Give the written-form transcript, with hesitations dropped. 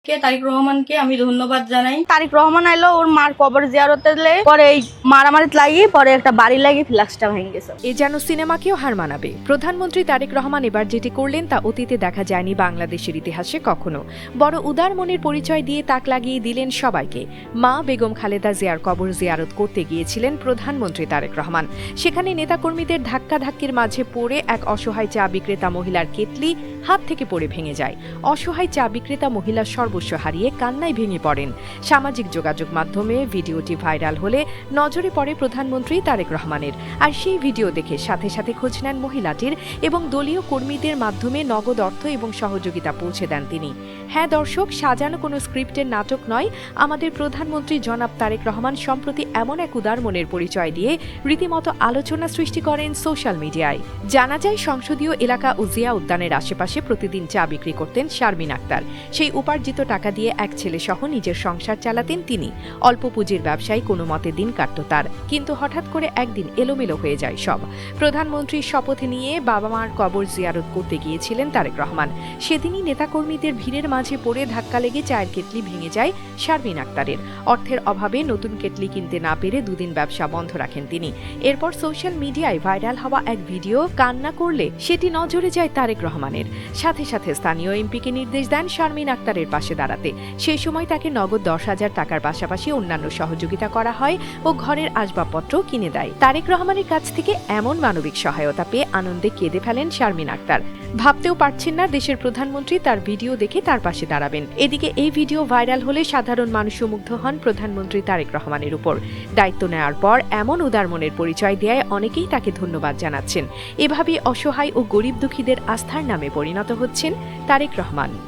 তারিক রহমানকে আমি ধন্যবাদ জানাই। তারিক রহমান আইলো ওর মার কবর জিয়ারতে পরে এই মারামারিত লাগি পরে একটা বাড়ি লাগি ফ্লাক্সটা ভেঙে গেছে। এ যেন সিনেমাকেও হার মানাবে। প্রধানমন্ত্রী তারেক রহমান এবার যেটি করলেন তা অতীতে দেখা যায়নি বাংলাদেশের ইতিহাসে কখনো। বড় উদার মনের পরিচয় দিয়ে তাক লাগিয়ে দিলেন সবাইকে। মা বেগম খালেদা জিয়ার কবর জিয়ারত করতে গিয়েছিলেন প্রধানমন্ত্রী তারেক রহমান। সেখানে নেতাকর্মীদের ধাক্কাধাক্কির মাঝে পড়ে এক অসহায় চা বিক্রেতা মহিলার কেটলি হাত থেকে পড়ে ভেঙে যায়। অসহায় চা বিক্রেতা মহিলা সর্বস্ব হারিয়ে কান্নায় ভেঙে পড়েন। সামাজিক যোগাযোগ মাধ্যমে ভিডিওটি ভাইরাল হলে নজরে পড়ে প্রধানমন্ত্রী তারেক রহমানের। আর সেই ভিডিও দেখে সাথে সাথে খোঁজ নেন মহিলাটির এবং দলীয় কর্মীদের মাধ্যমে নগদ অর্থ এবং সহযোগিতা পৌঁছে দেন তিনি। হ্যাঁ দর্শক, সাজানো কোনো স্ক্রিপ্টের নাটক নয়। আমাদের প্রধানমন্ত্রী জনাব তারেক রহমান সম্প্রতি এমন এক উদার মনের পরিচয় দিয়ে রীতিমতো আলোচনা সৃষ্টি করেন সোশ্যাল মিডিয়ায়। জানা যায় সংসদীয় এলাকা ও জিয়া উদ্যানের আশেপাশে প্রতিদিন চা বিক্রি করতেন শারমিন আক্তার। সেই উপার্জিত টাকা দিয়ে এক ছেলে সহ নিজের সংসার চালাতেন তিনি। অল্প পুঁজির ব্যবসায় কোনো মতে দিন কাটত তার। কিন্তু হঠাৎ করে একদিন এলোমেলো হয়ে যায় সব। প্রধানমন্ত্রীর শপথ নিয়ে বাবা মার কবর জিয়ারত করতে গিয়েছিলেন তারেক রহমান। সেদিনই নেতাকর্মীদের ভিড়ের মাঝে পড়ে ধাক্কা লেগে চায়ের কেটলি ভেঙে যায় শারমিন আক্তারের। অর্থের অভাবে নতুন কেটলি কিনতে না পেরে দুদিন ব্যবসা বন্ধ রাখেন তিনি। এরপর সোশ্যাল মিডিয়ায় ভাইরাল হওয়া এক ভিডিও কান্না করলে সেটি নজরে যায় তারেক রহমানের। সাথে সাথে স্থানীয় এমপিকে নির্দেশ দেন শারমিন আক্তারের পাশে দাঁড়াতে। সেই সময় তাকে নগদ 10,000 টাকার পাশাপাশি অন্যান্য সহযোগিতা করা হয় ও ঘরের আসবাবপত্র কিনে দেয়। তারেক রহমানের কাছ থেকে এমন মানবিক সহায়তা পেয়ে আনন্দে কেঁদে ফেলেন শারমিন আক্তার। ভাবতেও পারছেন না দেশের প্রধানমন্ত্রী তার ভিডিও দেখে তার পাশে দাঁড়াবেন। এদিকে এই ভিডিও ভাইরাল হলে সাধারণ মানুষও মুগ্ধ হন প্রধানমন্ত্রী তারেক রহমানের উপর। দায়িত্ব নেওয়ার পর এমন উদার মনের পরিচয় দেয় অনেকেই তাকে ধন্যবাদ জানাচ্ছেন। এভাবে অসহায় ও গরিব দুঃখীদের আস্থার নামে পরিণত হচ্ছেন তারেক রহমান।